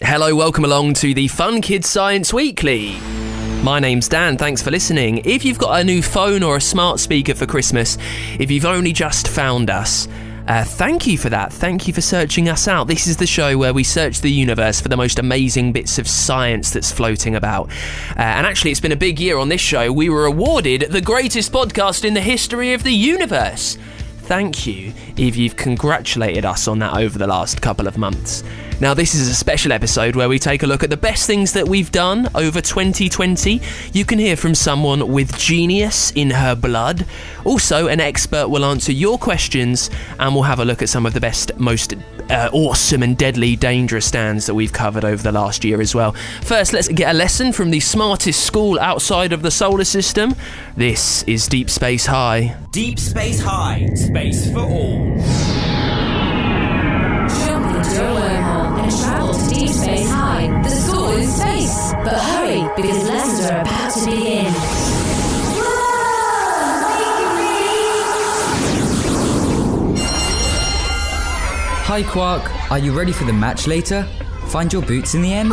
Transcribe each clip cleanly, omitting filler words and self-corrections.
Hello, welcome along to the Fun Kids Science Weekly. My name's Dan, thanks for listening. If you've got a new phone or a smart speaker for Christmas, if you've only just found us, thank you for that. Thank you for searching us out. This is the show where we search the universe for the most amazing bits of science that's floating about. And actually, it's been a big year on this show. We were awarded the greatest podcast in the history of the universe. Thank you if you've congratulated us on that over the last couple of months. Now, this is a special episode where we take a look at the best things that we've done over 2020. You can hear from someone with genius in her blood. Also, an expert will answer your questions, and we'll have a look at some of the best, most awesome and deadly dangerous stands that we've covered over the last year as well. First, let's get a lesson from the smartest school outside of the solar system. This is Deep Space High. Deep Space High, space for all. Jump into a wormhole and travel to Deep Space High, the school in space. But hurry, because lessons are about to begin. Hi Quark, are you ready for the match later? Find your boots in the end?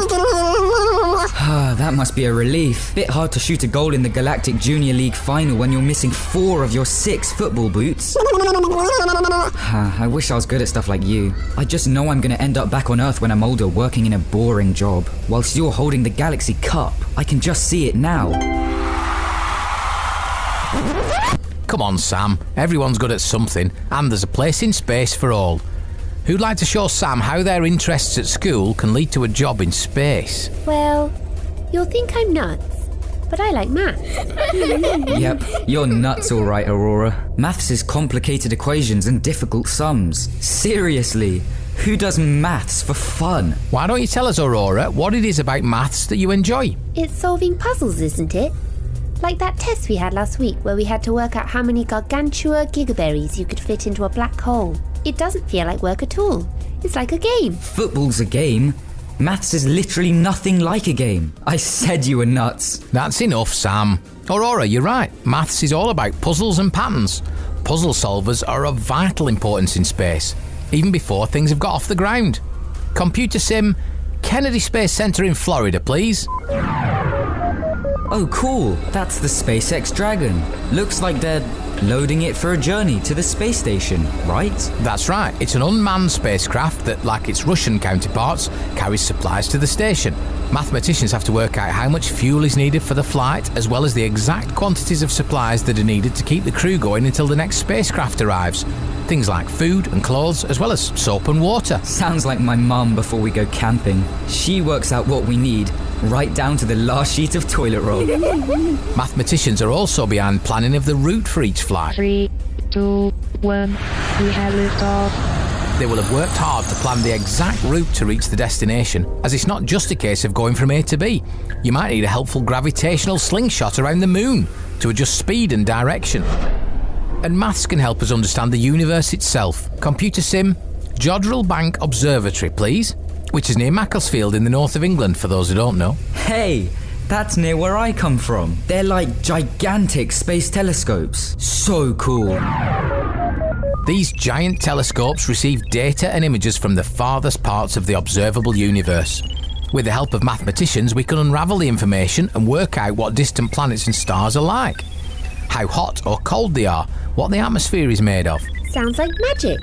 That must be a relief. Bit hard to shoot a goal in the Galactic Junior League final when you're missing 4 of your 6 football boots. I wish I was good at stuff like you. I just know I'm gonna end up back on Earth when I'm older working in a boring job. Whilst you're holding the Galaxy Cup, I can just see it now. Come on, Sam. Everyone's good at something, and there's a place in space for all. Who'd like to show Sam how their interests at school can lead to a job in space? Well, you'll think I'm nuts, but I like maths. Yep, you're nuts all right, Aurora. Maths is complicated equations and difficult sums. Seriously, who does maths for fun? Why don't you tell us, Aurora, what it is about maths that you enjoy? It's solving puzzles, isn't it? Like that test we had last week where we had to work out how many gargantua gigaberries you could fit into a black hole. It doesn't feel like work at all. It's like a game. Football's a game. Maths is literally nothing like a game. I said you were nuts. That's enough, Sam. Aurora, you're right. Maths is all about puzzles and patterns. Puzzle solvers are of vital importance in space, even before things have got off the ground. Computer sim, Kennedy Space Center in Florida, please. Oh, cool. That's the SpaceX Dragon. Looks like they're loading it for a journey to the space station, right? That's right. It's an unmanned spacecraft that, like its Russian counterparts, carries supplies to the station. Mathematicians have to work out how much fuel is needed for the flight, as well as the exact quantities of supplies that are needed to keep the crew going until the next spacecraft arrives. Things like food and clothes, as well as soap and water. Sounds like my mum before we go camping. She works out what we need, right down to the last sheet of toilet roll. Mathematicians are also behind planning of the route for each flight. 3, 2, 1, we have liftoff. They will have worked hard to plan the exact route to reach the destination, as it's not just a case of going from A to B. You might need a helpful gravitational slingshot around the moon to adjust speed and direction. And maths can help us understand the universe itself. Computer sim, Jodrell Bank Observatory, please, which is near Macclesfield in the north of England, for those who don't know. Hey, that's near where I come from. They're like gigantic space telescopes. So cool. These giant telescopes receive data and images from the farthest parts of the observable universe. With the help of mathematicians, we can unravel the information and work out what distant planets and stars are like, how hot or cold they are, what the atmosphere is made of. Sounds like magic.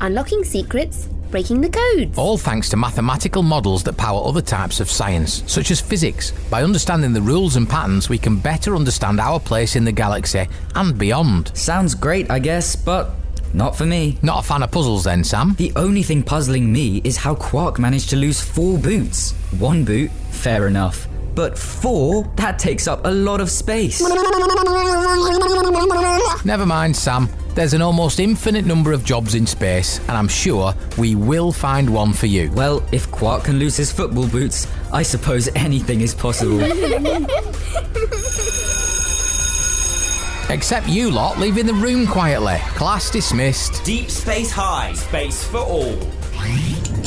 Unlocking secrets, breaking the codes. All thanks to mathematical models that power other types of science, such as physics. By understanding the rules and patterns, we can better understand our place in the galaxy and beyond. Sounds great, I guess, but not for me. Not a fan of puzzles then, Sam? The only thing puzzling me is how Quark managed to lose 4 boots. 1 boot, fair enough. But 4? That takes up a lot of space. Never mind, Sam. There's an almost infinite number of jobs in space, and I'm sure we will find one for you. Well, if Quark can lose his football boots, I suppose anything is possible. Except you lot leaving the room quietly. Class dismissed. Deep Space High, space for all.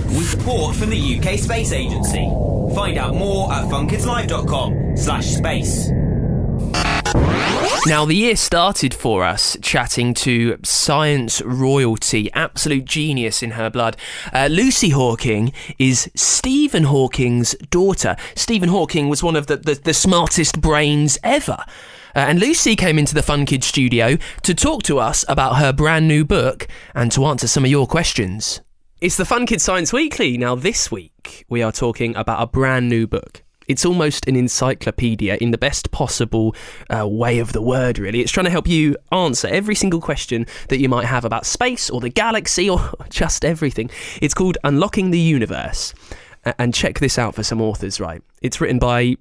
With support from the UK Space Agency. Find out more at funkidslive.com/space. Now, the year started for us chatting to science royalty, absolute genius in her blood. Lucy Hawking is Stephen Hawking's daughter. Stephen Hawking was one of the smartest brains ever. And Lucy came into the Fun Kids studio to talk to us about her brand new book and to answer some of your questions. It's the Fun Kids Science Weekly. Now, this week we are talking about a brand new book. It's almost an encyclopedia in the best possible way of the word, really. It's trying to help you answer every single question that you might have about space or the galaxy or just everything. It's called Unlocking the Universe. And check this out for some authors, right? It's written by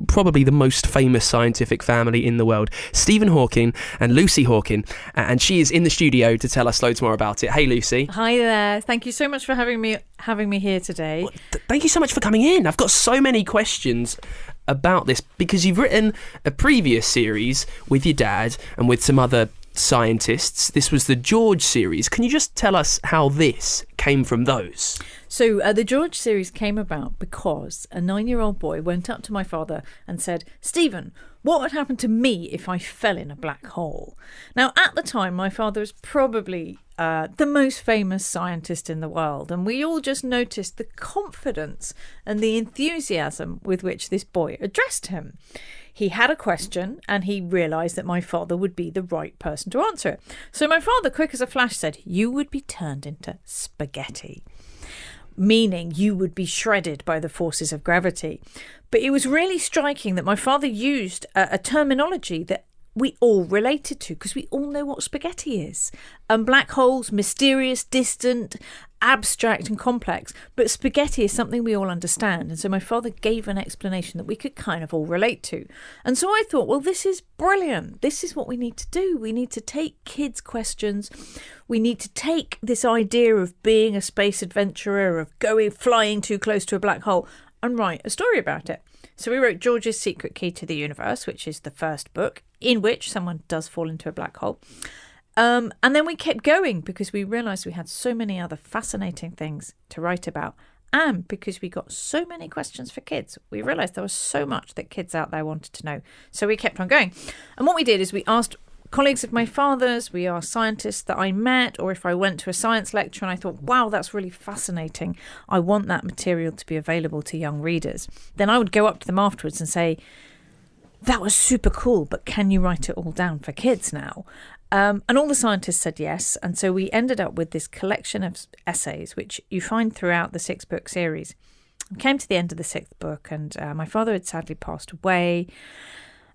probably the most famous scientific family in the world, Stephen Hawking and Lucy Hawking, and she is in the studio to tell us loads more about it. Hey, Lucy. Hi there. Thank you so much for having me here today. Well, thank you so much for coming in. I've got so many questions about this because you've written a previous series with your dad and with some other scientists. This was the George series. Can you just tell us how this came from those? So the George series came about because a 9-year-old boy went up to my father and said, "Stephen, what would happen to me if I fell in a black hole?" Now, at the time, my father was probably the most famous scientist in the world, and we all just noticed the confidence and the enthusiasm with which this boy addressed him. He had a question and he realised that my father would be the right person to answer it. So my father, quick as a flash, said, "You would be turned into spaghetti," meaning you would be shredded by the forces of gravity. But it was really striking that my father used a terminology that we all related to, because we all know what spaghetti is. And black holes, mysterious, distant, abstract and complex, but spaghetti is something we all understand. And so my father gave an explanation that we could kind of all relate to. And so I thought, well, this is brilliant. This is what we need to do. We need to take kids' questions. We need to take this idea of being a space adventurer, of flying too close to a black hole, and write a story about it. So we wrote George's Secret Key to the Universe, which is the first book, in which someone does fall into a black hole. And then we kept going because we realised we had so many other fascinating things to write about. And because we got so many questions for kids, we realised there was so much that kids out there wanted to know. So we kept on going. And what we did is we asked colleagues of my father's, we asked scientists that I met, or if I went to a science lecture and I thought, wow, that's really fascinating, I want that material to be available to young readers. Then I would go up to them afterwards and say, that was super cool, but can you write it all down for kids now? And all the scientists said yes. And so we ended up with this collection of essays, which you find throughout the 6-book series. We came to the end of the 6th book and my father had sadly passed away.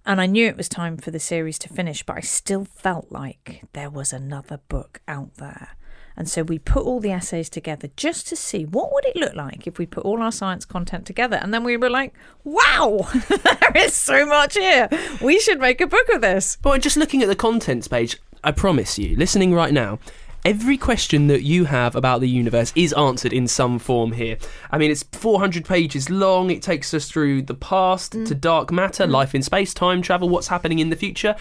And I knew it was time for the series to finish, but I still felt like there was another book out there. And so we put all the essays together just to see what would it look like if we put all our science content together. And then we were like, wow, there is so much here. We should make a book of this. But just looking at the contents page, I promise you, listening right now, every question that you have about the universe is answered in some form here. I mean, it's 400 pages long. It takes us through the past to dark matter, life in space, time travel, what's happening in the future.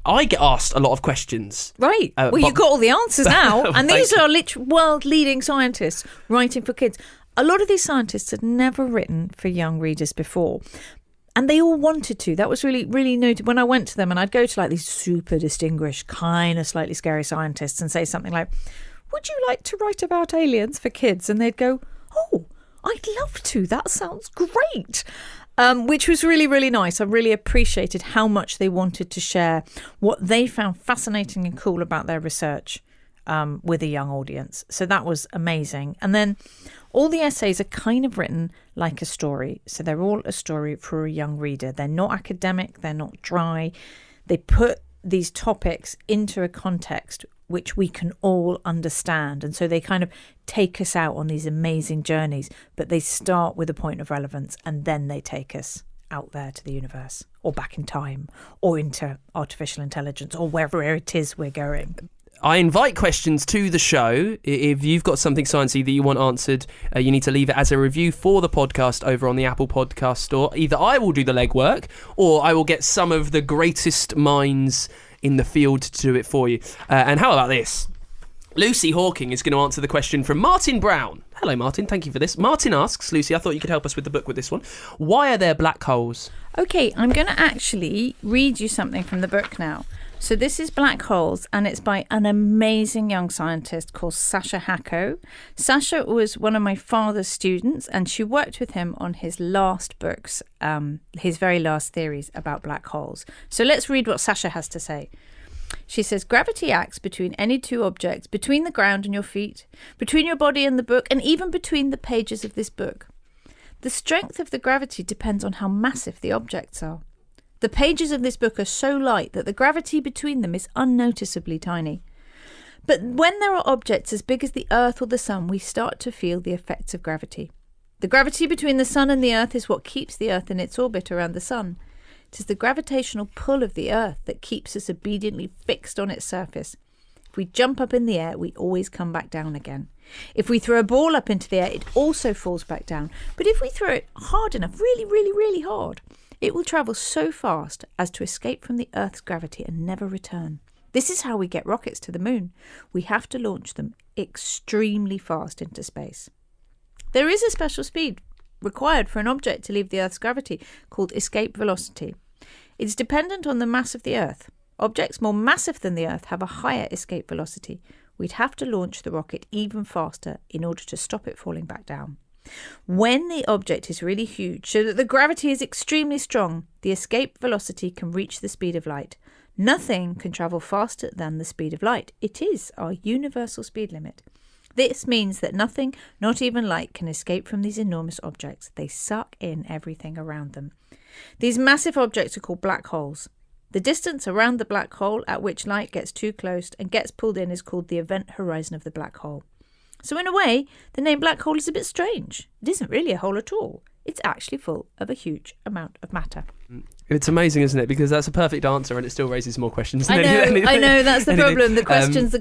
I get asked a lot of questions. Right. Well, you've got all the answers now. And these are world-leading scientists writing for kids. A lot of these scientists had never written for young readers before. And they all wanted to. That was really, really noted. When I went to them and I'd go to like these super distinguished, kind of slightly scary scientists and say something like, would you like to write about aliens for kids? And they'd go, oh, I'd love to. That sounds great. Which was really, really nice. I really appreciated how much they wanted to share what they found fascinating and cool about their research with a young audience. So that was amazing. And then all the essays are kind of written like a story. So they're all a story for a young reader. They're not academic. They're not dry. They put these topics into a context which we can all understand. And so they kind of take us out on these amazing journeys, but they start with a point of relevance and then they take us out there to the universe or back in time or into artificial intelligence or wherever it is we're going. I invite questions to the show. If you've got something sciencey that you want answered, you need to leave it as a review for the podcast over on the Apple Podcast Store. Either I will do the legwork or I will get some of the greatest minds in the field to do it for you. And how about this? Lucy Hawking is going to answer the question from Martin Brown. Hello, Martin. Thank you for this. Martin asks, Lucy, I thought you could help us with the book with this one. Why are there black holes? Okay, I'm going to actually read you something from the book now. So this is Black Holes, and it's by an amazing young scientist called Sasha Hacko. Sasha was one of my father's students, and she worked with him on his last books, his very last theories about black holes. So let's read what Sasha has to say. She says, gravity acts between any two objects, between the ground and your feet, between your body and the book, and even between the pages of this book. The strength of the gravity depends on how massive the objects are. The pages of this book are so light that the gravity between them is unnoticeably tiny. But when there are objects as big as the Earth or the Sun, we start to feel the effects of gravity. The gravity between the Sun and the Earth is what keeps the Earth in its orbit around the Sun. It is the gravitational pull of the Earth that keeps us obediently fixed on its surface. If we jump up in the air, we always come back down again. If we throw a ball up into the air, it also falls back down. But if we throw it hard enough, really, really, really hard, it will travel so fast as to escape from the Earth's gravity and never return. This is how we get rockets to the moon. We have to launch them extremely fast into space. There is a special speed required for an object to leave the Earth's gravity called escape velocity. It's dependent on the mass of the Earth. Objects more massive than the Earth have a higher escape velocity. We'd have to launch the rocket even faster in order to stop it falling back down. When the object is really huge, so that the gravity is extremely strong, the escape velocity can reach the speed of light. Nothing can travel faster than the speed of light. It is our universal speed limit. This means that nothing, not even light, can escape from these enormous objects. They suck in everything around them. These massive objects are called black holes. The distance around the black hole at which light gets too close and gets pulled in is called the event horizon of the black hole. So in a way, the name black hole is a bit strange. It isn't really a hole at all. It's actually full of a huge amount of matter. It's amazing, isn't it? Because that's a perfect answer and it still raises more questions. I know, that's the problem. The questions.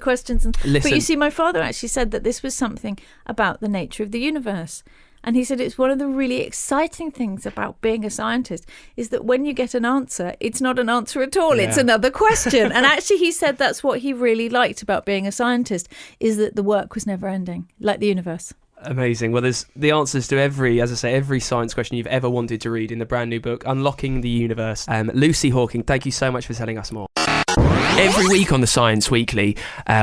Listen. But you see, my father actually said that this was something about the nature of the universe. And he said it's one of the really exciting things about being a scientist is that when you get an answer, it's not an answer at all. Yeah. It's another question. And actually, he said that's what he really liked about being a scientist, is that the work was never ending, like the universe. Amazing. Well, there's the answers to every science question you've ever wanted to read in the brand new book, Unlocking the Universe. Lucy Hawking, thank you so much for telling us more. Every week on the Science Weekly,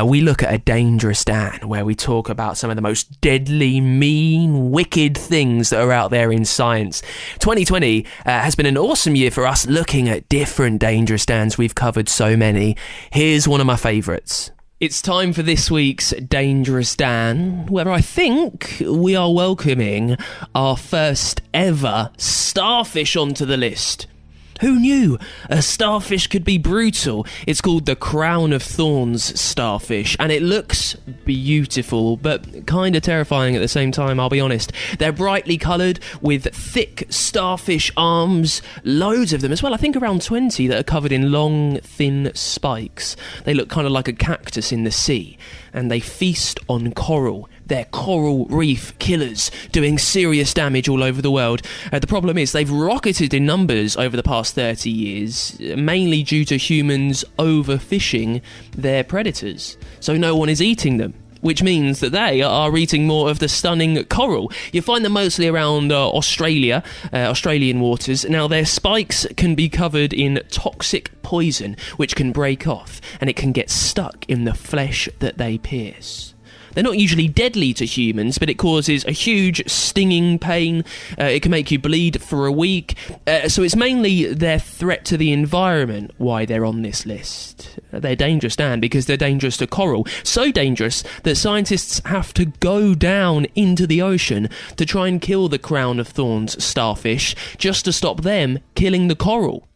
we look at a dangerous Dan, where we talk about some of the most deadly, mean, wicked things that are out there in science. 2020 has been an awesome year for us looking at different dangerous Dans. We've covered so many. Here's one of my favourites. It's time for this week's Dangerous Dan, where I think we are welcoming our first ever starfish onto the list. Who knew a starfish could be brutal? It's called the crown of thorns starfish, and it looks beautiful, but kind of terrifying at the same time, I'll be honest. They're brightly coloured with thick starfish arms, loads of them as well, I think around 20, that are covered in long, thin spikes. They look kind of like a cactus in the sea, and they feast on coral. They're coral reef killers, doing serious damage all over the world. The problem is they've rocketed in numbers over the past 30 years, mainly due to humans overfishing their predators. So no one is eating them, which means that they are eating more of the stunning coral. You find them mostly around Australia, Australian waters. Now, their spikes can be covered in toxic poison, which can break off, and it can get stuck in the flesh that they pierce. They're not usually deadly to humans, but it causes a huge stinging pain. It can make you bleed for a week. So it's mainly their threat to the environment why they're on this list. They're dangerous, Dan, because they're dangerous to coral. So dangerous that scientists have to go down into the ocean to try and kill the crown of thorns starfish just to stop them killing the coral.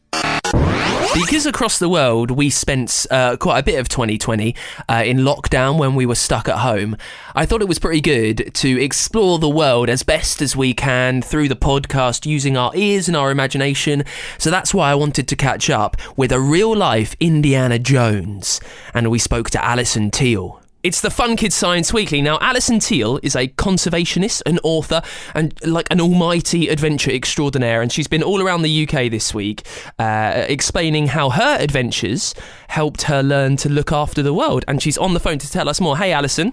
Because across the world we spent quite a bit of 2020 in lockdown when we were stuck at home, I thought it was pretty good to explore the world as best as we can through the podcast using our ears and our imagination. So that's why I wanted to catch up with a real-life Indiana Jones, and we spoke to Allison Teal. It's the Fun Kids Science Weekly. Now, Allison Teal is a conservationist, an author, and like an almighty adventure extraordinaire. And she's been all around the UK this week explaining how her adventures helped her learn to look after the world. And she's on the phone to tell us more. Hey, Allison.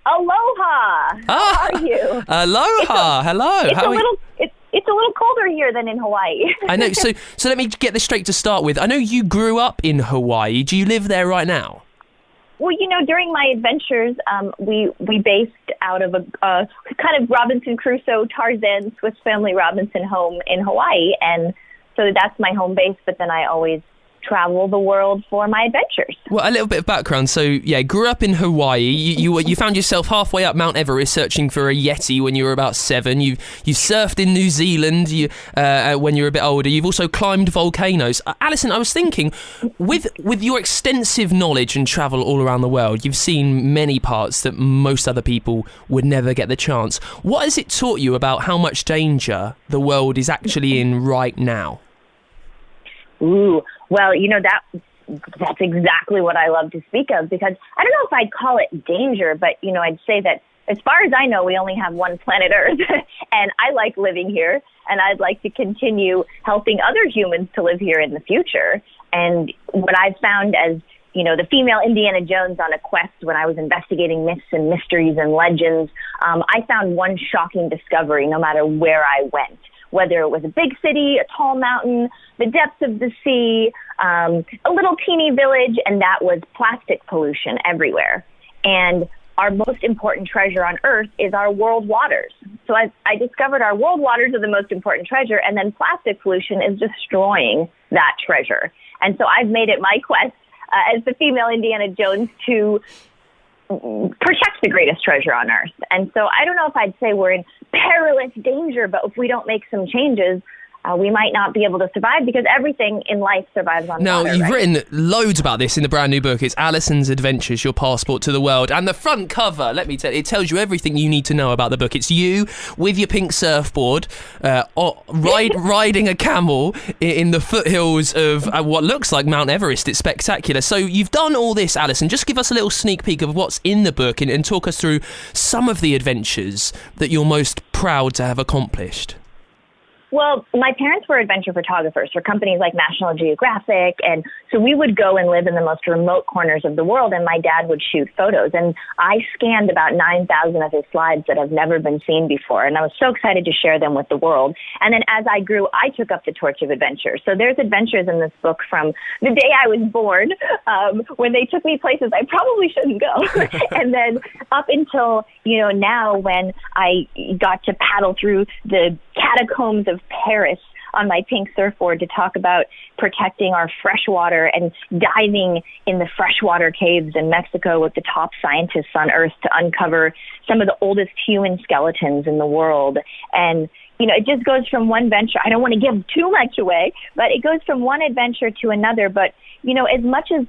Aloha! How are you? Aloha! Hello. It's a little colder here than in Hawaii. I know. So let me get this straight to start with. I know you grew up in Hawaii. Do you live there right now? Well, during my adventures, we based out of a kind of Robinson Crusoe, Tarzan, Swiss Family Robinson home in Hawaii. And so that's my home base, but then I always travel the world for my adventures. Well, a little bit of background. So, yeah, grew up in Hawaii. You found yourself halfway up Mount Everest searching for a Yeti when you were about 7. You surfed in New Zealand when you were a bit older. You've also climbed volcanoes. Alison, I was thinking, with your extensive knowledge and travel all around the world, you've seen many parts that most other people would never get the chance. What has it taught you about how much danger the world is actually in right now? Ooh, well, that's exactly what I love to speak of, because I don't know if I'd call it danger, but, I'd say that as far as I know, we only have one planet Earth, and I like living here, and I'd like to continue helping other humans to live here in the future. And what I've found as, the female Indiana Jones on a quest when I was investigating myths and mysteries and legends, I found one shocking discovery no matter where I went. Whether it was a big city, a tall mountain, the depths of the sea, a little teeny village, and that was plastic pollution everywhere. And our most important treasure on Earth is our world waters. So I discovered our world waters are the most important treasure, and then plastic pollution is destroying that treasure. And so I've made it my quest as the female Indiana Jones to protect the greatest treasure on Earth. And so I don't know if I'd say we're in perilous danger, but if we don't make some changes, we might not be able to survive, because everything in life survives on water. Now, you've right? written loads about this in the brand new book. It's Allison's Adventures, Your Passport to the World. And the front cover, let me tell you, it tells you everything you need to know about the book. It's you with your pink surfboard, riding a camel in the foothills of what looks like Mount Everest. It's spectacular. So you've done all this, Allison. Just give us a little sneak peek of what's in the book and talk us through some of the adventures that you're most proud to have accomplished. Well, my parents were adventure photographers for companies like National Geographic, and so we would go and live in the most remote corners of the world, and my dad would shoot photos. And I scanned about 9,000 of his slides that have never been seen before, and I was so excited to share them with the world. And then as I grew, I took up the torch of adventure. So there's adventures in this book from the day I was born, when they took me places I probably shouldn't go, and then up until, now when I got to paddle through the catacombs of Paris on my pink surfboard to talk about protecting our freshwater and diving in the freshwater caves in Mexico with the top scientists on Earth to uncover some of the oldest human skeletons in the world. And, it just goes from one venture. I don't want to give too much away, but it goes from one adventure to another. But, as much as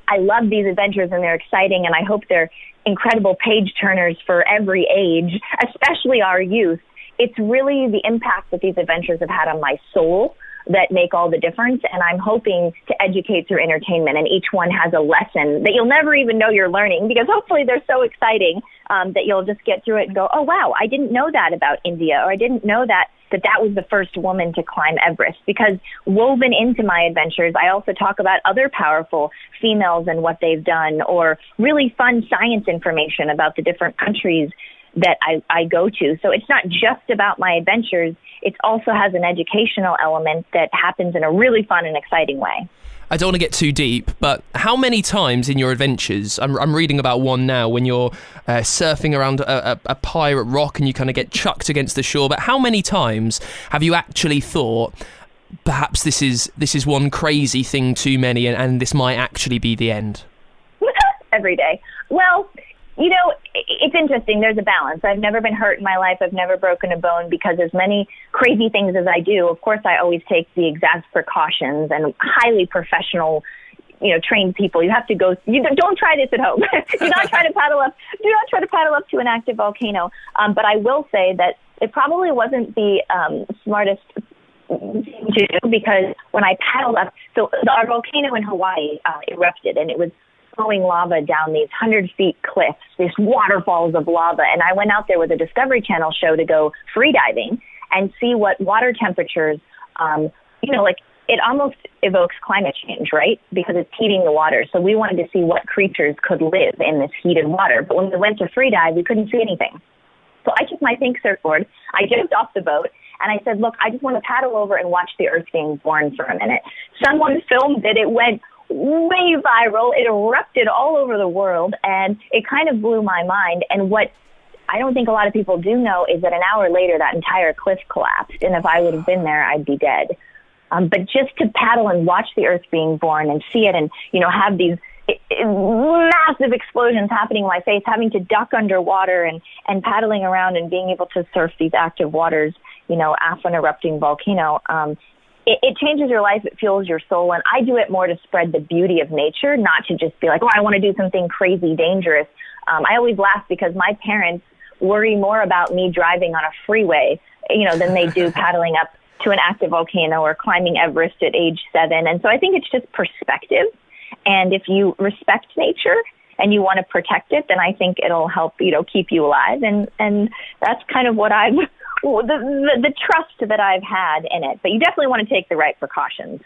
I love these adventures and they're exciting, and I hope they're incredible page turners for every age, especially our youth, it's really the impact that these adventures have had on my soul that make all the difference. And I'm hoping to educate through entertainment. And each one has a lesson that you'll never even know you're learning, because hopefully they're so exciting that you'll just get through it and go, oh, wow, I didn't know that about India, or I didn't know that was the first woman to climb Everest. Because woven into my adventures, I also talk about other powerful females and what they've done, or really fun science information about the different countries that I go to. So it's not just about my adventures. It also has an educational element that happens in a really fun and exciting way. I don't want to get too deep, but how many times in your adventures, I'm reading about one now when you're surfing around a pirate rock and you kind of get chucked against the shore, but how many times have you actually thought, perhaps this is one crazy thing too many and this might actually be the end? Every day. Well, it's interesting. There's a balance. I've never been hurt in my life. I've never broken a bone, because as many crazy things as I do, of course, I always take the exact precautions, and highly professional, trained people. You have to go. Don't try this at home. Do not try to paddle up to an active volcano. But I will say that it probably wasn't the smartest thing to do, because when I paddled up, so our volcano in Hawaii erupted, and it was flowing lava down these 100-feet cliffs, these waterfalls of lava. And I went out there with a Discovery Channel show to go free diving and see what water temperatures, it almost evokes climate change, right? Because it's heating the water. So we wanted to see what creatures could live in this heated water. But when we went to free dive, we couldn't see anything. So I took my pink surfboard, I jumped off the boat, and I said, look, I just want to paddle over and watch the Earth being born for a minute. Someone filmed it. It went way viral. It erupted all over the world, and it kind of blew my mind. And what I don't think a lot of people do know is that an hour later, that entire cliff collapsed. And if I would have been there, I'd be dead. But just to paddle and watch the Earth being born and see it and, have these massive explosions happening in my face, having to duck underwater and paddling around and being able to surf these active waters, off an erupting volcano, it changes your life. It fuels your soul. And I do it more to spread the beauty of nature, not to just be like, I want to do something crazy dangerous. I always laugh because my parents worry more about me driving on a freeway, than they do paddling up to an active volcano or climbing Everest at age 7. And so I think it's just perspective. And if you respect nature and you want to protect it, then I think it'll help, keep you alive. And that's kind of what the trust that I've had in it. But you definitely want to take the right precautions,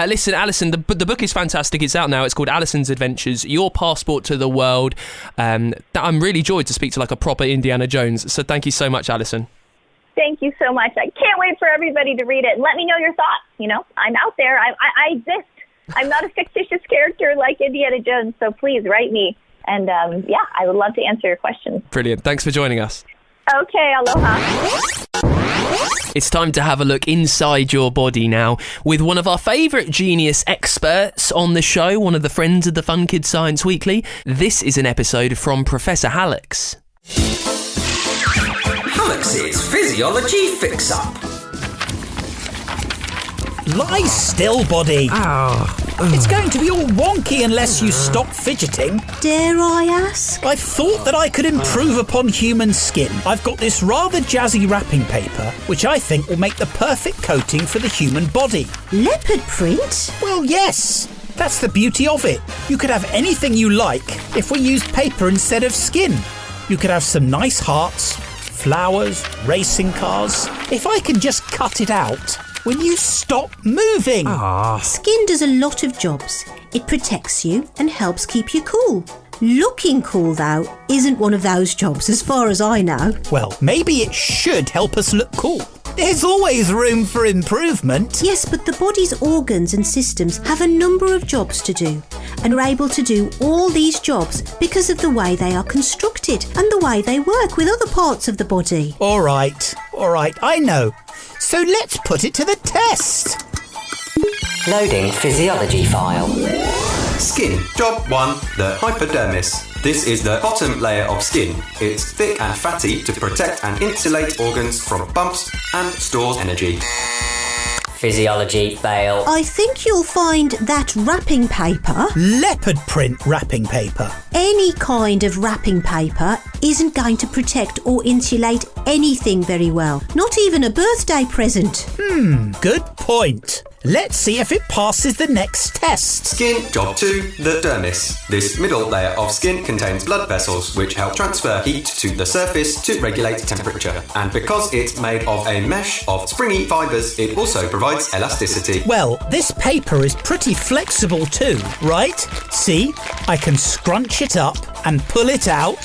Listen, Alison, the book is fantastic. It's out now. It's called Alison's Adventures, Your Passport to the World. I'm really joyed to speak to like a proper Indiana Jones. So thank you so much, Alison. Thank you so much. I can't wait for everybody to read it. And let me know your thoughts. I'm out there. I exist. I'm not a fictitious character like Indiana Jones. So please write me. And I would love to answer your questions. Brilliant. Thanks for joining us. Okay, aloha. It's time to have a look inside your body now with one of our favourite genius experts on the show, one of the friends of the Fun Kids Science Weekly. This is an episode from Professor Halex. Halex's Physiology Fix-Up. Lie still, body. It's going to be all wonky unless you stop fidgeting. Dare I ask? I thought that I could improve upon human skin. I've got this rather jazzy wrapping paper, which I think will make the perfect coating for the human body. Leopard print? Well, yes. That's the beauty of it. You could have anything you like if we used paper instead of skin. You could have some nice hearts, flowers, racing cars. If I can just cut it out, will you stop moving? Skin does a lot of jobs. It protects you and helps keep you cool. Looking cool, though, isn't one of those jobs as far as I know. Well, maybe it should help us look cool. There's always room for improvement. Yes, but the body's organs and systems have a number of jobs to do and are able to do all these jobs because of the way they are constructed and the way they work with other parts of the body. All right, I know. So let's put it to the test. Loading physiology file. Skin. Job 1. The hypodermis. This is the bottom layer of skin. It's thick and fatty to protect and insulate organs from bumps and stores energy. Physiology fail. I think you'll find that wrapping paper... Leopard print wrapping paper. Any kind of wrapping paper isn't going to protect or insulate anything very well. Not even a birthday present. Good point. Let's see if it passes the next test. Skin. Job 2. The dermis. This middle layer of skin contains blood vessels which help transfer heat to the surface to regulate temperature. And because it's made of a mesh of springy fibres, it also provides elasticity. Well, this paper is pretty flexible too, right? See, I can scrunch it up and pull it out.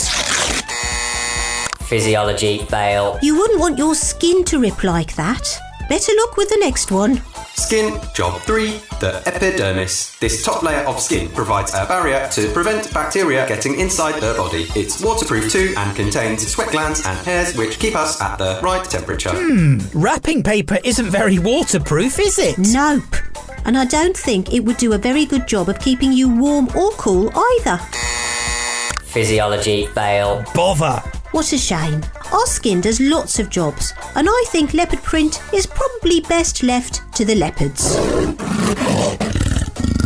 Physiology fail. You wouldn't want your skin to rip like that. Better luck with the next one. Skin. Job 3. The epidermis. This top layer of skin provides a barrier to prevent bacteria getting inside the body. It's waterproof too and contains sweat glands and hairs which keep us at the right temperature. Wrapping paper isn't very waterproof, is it? Nope. And I don't think it would do a very good job of keeping you warm or cool either. Physiology fail. Bother. What a shame. Our skin does lots of jobs, and I think leopard print is probably best left to the leopards.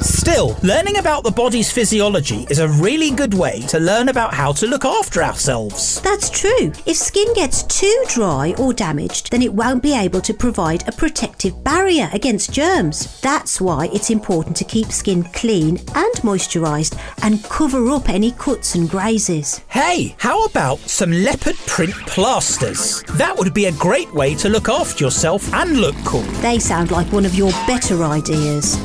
Still, learning about the body's physiology is a really good way to learn about how to look after ourselves. That's true. If skin gets too dry or damaged, then it won't be able to provide a protective barrier against germs. That's why it's important to keep skin clean and moisturised and cover up any cuts and grazes. Hey, how about some leopard print plasters? That would be a great way to look after yourself and look cool. They sound like one of your better ideas.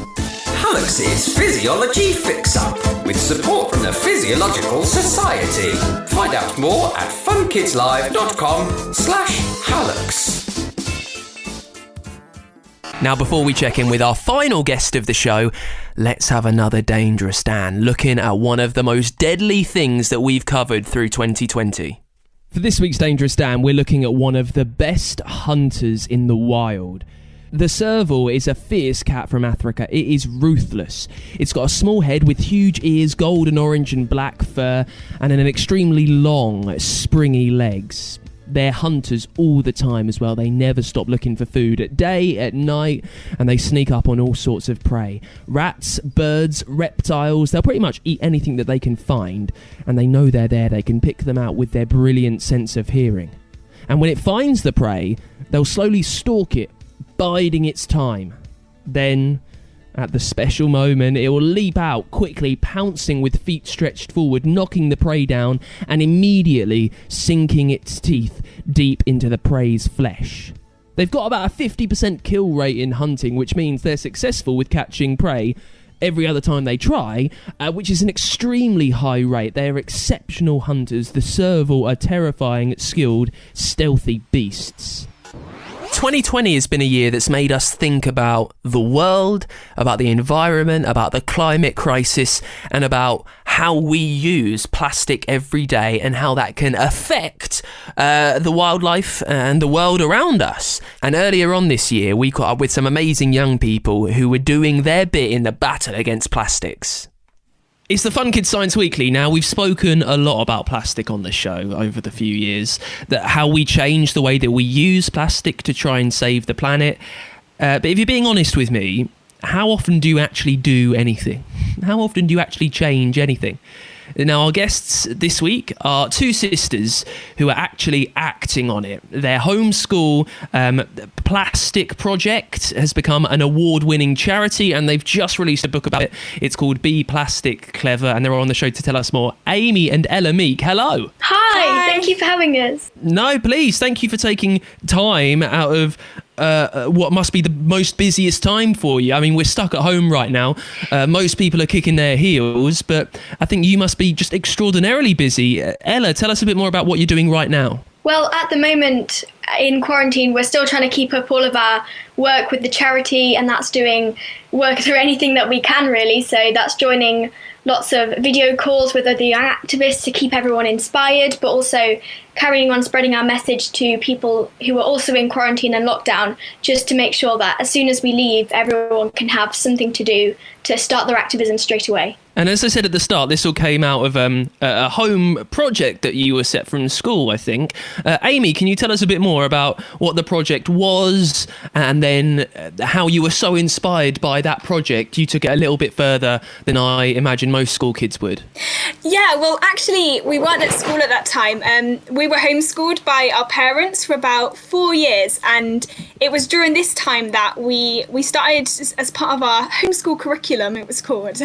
Halex's Physiology Fix-Up, with support from the Physiological Society. Find out more at funkidslive.com/Halex. Now, before we check in with our final guest of the show, let's have another Dangerous Dan, looking at one of the most deadly things that we've covered through 2020. For this week's Dangerous Dan, we're looking at one of the best hunters in the wild. The serval is a fierce cat from Africa. It is ruthless. It's got a small head with huge ears, golden, orange and black fur, and an extremely long, springy legs. They're hunters all the time as well. They never stop looking for food at day, at night, and they sneak up on all sorts of prey. Rats, birds, reptiles, they'll pretty much eat anything that they can find, and they know they're there. They can pick them out with their brilliant sense of hearing. And when it finds the prey, they'll slowly stalk it, biding its time. Then, at the special moment, it will leap out, quickly pouncing with feet stretched forward, knocking the prey down, and immediately sinking its teeth deep into the prey's flesh. They've got about a 50% kill rate in hunting, which means they're successful with catching prey every other time they try, which is an extremely high rate. They're exceptional hunters. The serval are terrifying, skilled, stealthy beasts. 2020 has been a year that's made us think about the world, about the environment, about the climate crisis, and about how we use plastic every day and how that can affect the wildlife and the world around us. And earlier on this year, we caught up with some amazing young people who were doing their bit in the battle against plastics. It's the Fun Kids Science Weekly. Now, we've spoken a lot about plastic on the show over the few years, that how we change the way that we use plastic to try and save the planet. But if you're being honest with me, how often do you actually do anything? How often do you actually change anything? Now, our guests this week are two sisters who are actually acting on it. Their homeschool plastic project has become an award-winning charity, and they've just released a book about it. It's called Be Plastic Clever, and they're on the show to tell us more. Amy and Ella Meek, hello. Hi, thank you for having us. No, please, thank you for taking time out of what must be the most busiest time for you. I mean, we're stuck at home right now. Most people are kicking their heels, but I think you must be just extraordinarily busy. Ella, tell us a bit more about what you're doing right now. Well, at the moment in quarantine, we're still trying to keep up all of our work with the charity, and that's doing work through anything that we can, really. So that's joining lots of video calls with other young activists to keep everyone inspired, but also carrying on spreading our message to people who are also in quarantine and lockdown, just to make sure that as soon as we leave, everyone can have something to do to start their activism straight away. And as I said at the start, this all came out of a home project that you were set from school, I think. Amy, can you tell us a bit more about what the project was, and then how you were so inspired by that project? You took it a little bit further than I imagine most school kids would. Yeah, well, actually, we weren't at school at that time. We were homeschooled by our parents for about 4 years, and it was during this time that we started, as part of our homeschool curriculum, it was called,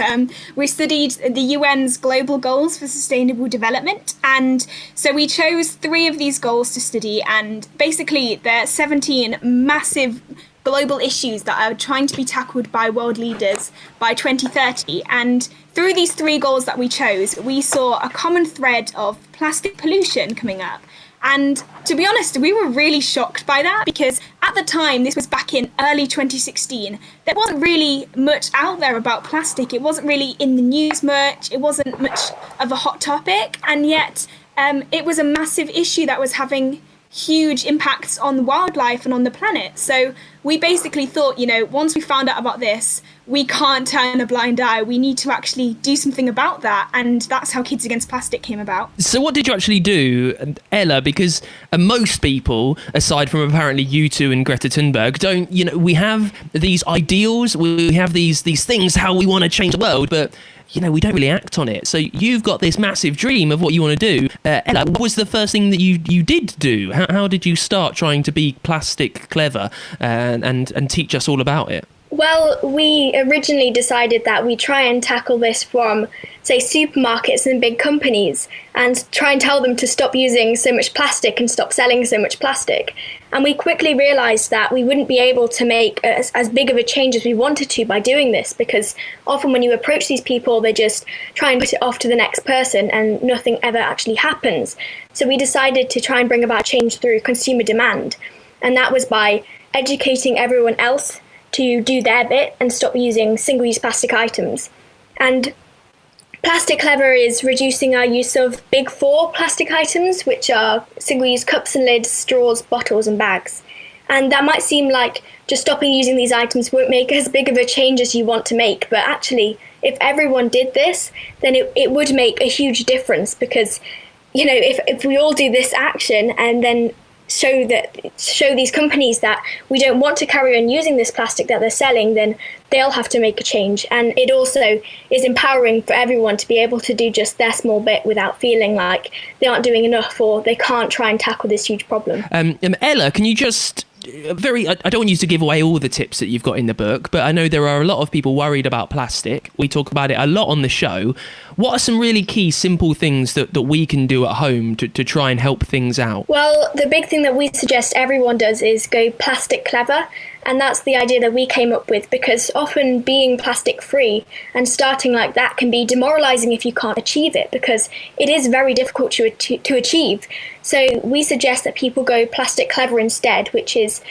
we studied the UN's global goals for sustainable development, and so we chose 3 of these goals to study, and basically there are 17 massive global issues that are trying to be tackled by world leaders by 2030, and through these 3 goals that we chose, we saw a common thread of plastic pollution coming up. And to be honest, we were really shocked by that, because at the time, this was back in early 2016, there wasn't really much out there about plastic. It wasn't really in the news much. It wasn't much of a hot topic. And yet it was a massive issue that was having huge impacts on wildlife and on the planet. So we basically thought, once we found out about this, we can't turn a blind eye. We need to actually do something about that. And that's how Kids Against Plastic came about. So what did you actually do, Ella? Because most people, aside from apparently you two and Greta Thunberg, don't, we have these ideals, we have these things, how we want to change the world, but we don't really act on it. So you've got this massive dream of what you want to do. Ella, what was the first thing that you did do? How did you start trying to be plastic clever and teach us all about it? Well, we originally decided that we try and tackle this from, say, supermarkets and big companies and try and tell them to stop using so much plastic and stop selling so much plastic. And we quickly realised that we wouldn't be able to make as big of a change as we wanted to by doing this, because often when you approach these people, they just try and put it off to the next person and nothing ever actually happens. So we decided to try and bring about change through consumer demand. And that was by educating everyone else to do their bit and stop using single-use plastic items. And Plastic Clever is reducing our use of big four plastic items, which are single-use cups and lids, straws, bottles and bags. And that might seem like just stopping using these items won't make as big of a change as you want to make, but actually, if everyone did this, then it would make a huge difference, because, if we all do this action and then show these companies that we don't want to carry on using this plastic that they're selling, then they'll have to make a change. And it also is empowering for everyone to be able to do just their small bit without feeling like they aren't doing enough or they can't try and tackle this huge problem. Ella, can you just I don't want you to give away all the tips that you've got in the book, but I know there are a lot of people worried about plastic. We talk about it a lot on the show. What are some really key, simple things that we can do at home to try and help things out? Well, the big thing that we suggest everyone does is go plastic clever. And that's the idea that we came up with, because often being plastic free and starting like that can be demoralizing if you can't achieve it, because it is very difficult to achieve. So we suggest that people go plastic clever instead, which is,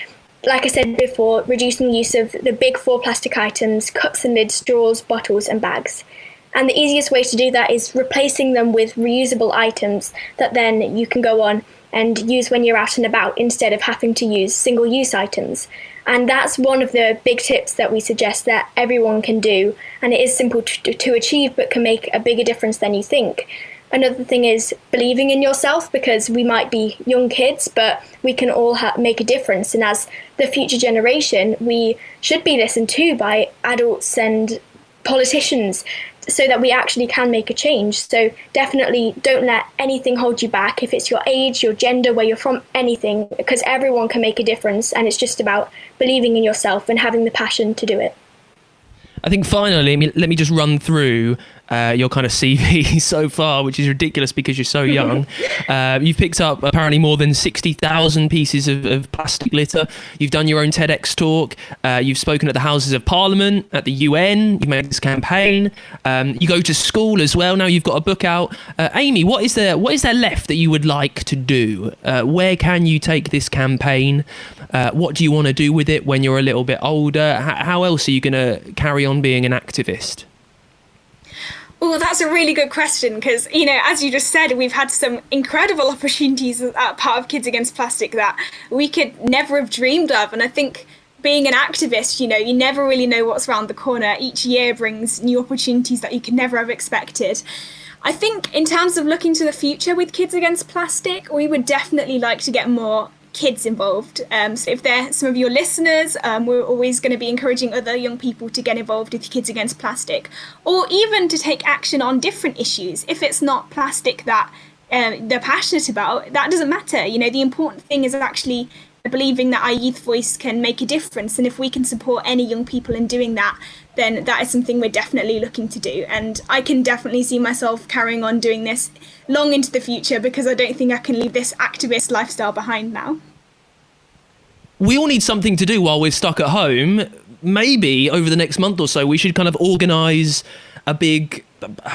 like I said before, reducing the use of the big four plastic items, cups and lids, straws, bottles and bags. And the easiest way to do that is replacing them with reusable items that then you can go on and use when you're out and about, instead of having to use single-use items. And that's one of the big tips that we suggest that everyone can do. And it is simple to achieve, but can make a bigger difference than you think. Another thing is believing in yourself, because we might be young kids, but we can all make a difference. And as the future generation, we should be listened to by adults and politicians, so that we actually can make a change. So definitely don't let anything hold you back, if it's your age, your gender, where you're from, anything, because everyone can make a difference, and it's just about believing in yourself and having the passion to do it. I think finally, let me just run through your kind of CV so far, which is ridiculous because you're so young. You've picked up apparently more than 60,000 pieces of plastic litter. You've done your own TEDx talk. You've spoken at the Houses of Parliament, at the UN. You've made this campaign. You go to school as well. Now you've got a book out. Amy, what is there left that you would like to do? Where can you take this campaign? What do you want to do with it when you're a little bit older? How else are you going to carry on being an activist? Oh, that's a really good question, because, as you just said, we've had some incredible opportunities as part of Kids Against Plastic that we could never have dreamed of. And I think being an activist, you never really know what's around the corner. Each year brings new opportunities that you could never have expected. I think in terms of looking to the future with Kids Against Plastic, we would definitely like to get more kids involved. So if they're some of your listeners, we're always going to be encouraging other young people to get involved with Kids Against Plastic, or even to take action on different issues. If it's not plastic that they're passionate about, that doesn't matter. The important thing is actually believing that our youth voice can make a difference. And if we can support any young people in doing that, then that is something we're definitely looking to do. And I can definitely see myself carrying on doing this long into the future, because I don't think I can leave this activist lifestyle behind now. We all need something to do while we're stuck at home. Maybe over the next month or so, we should kind of organise a big,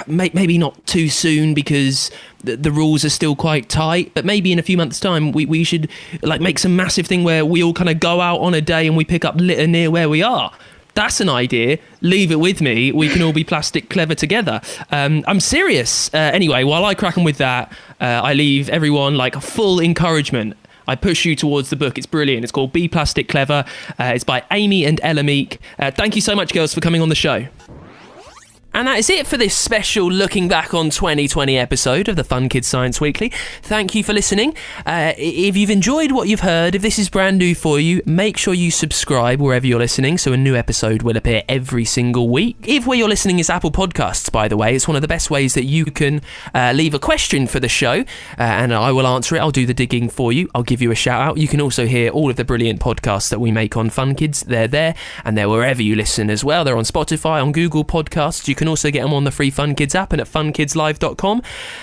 maybe not too soon because the rules are still quite tight, but maybe in a few months' time, we should make some massive thing where we all kind of go out on a day and we pick up litter near where we are. That's an idea. Leave it with me. We can all be plastic clever together. I'm serious. Anyway, while I crack on with that, I leave everyone a full encouragement. I push you towards the book. It's brilliant. It's called Be Plastic Clever. It's by Amy and Ella Meek. Thank you so much, girls, for coming on the show. And that is it for this special looking back on 2020 episode of the Fun Kids Science Weekly. Thank you for listening. If you've enjoyed what you've heard, if this is brand new for you, make sure you subscribe wherever you're listening so a new episode will appear every single week. If where you're listening is Apple Podcasts, by the way, it's one of the best ways that you can leave a question for the show and I will answer it. I'll do the digging for you. I'll give you a shout out. You can also hear all of the brilliant podcasts that we make on Fun Kids. They're there and they're wherever you listen as well. They're on Spotify, on Google Podcasts. You can also get them on the free Fun Kids app and at funkidslive.com.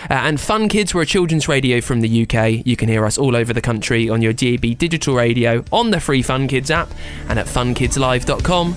And Fun Kids, we're a children's radio from the UK. You can hear us all over the country on your DAB digital radio, on the free Fun Kids app and at funkidslive.com.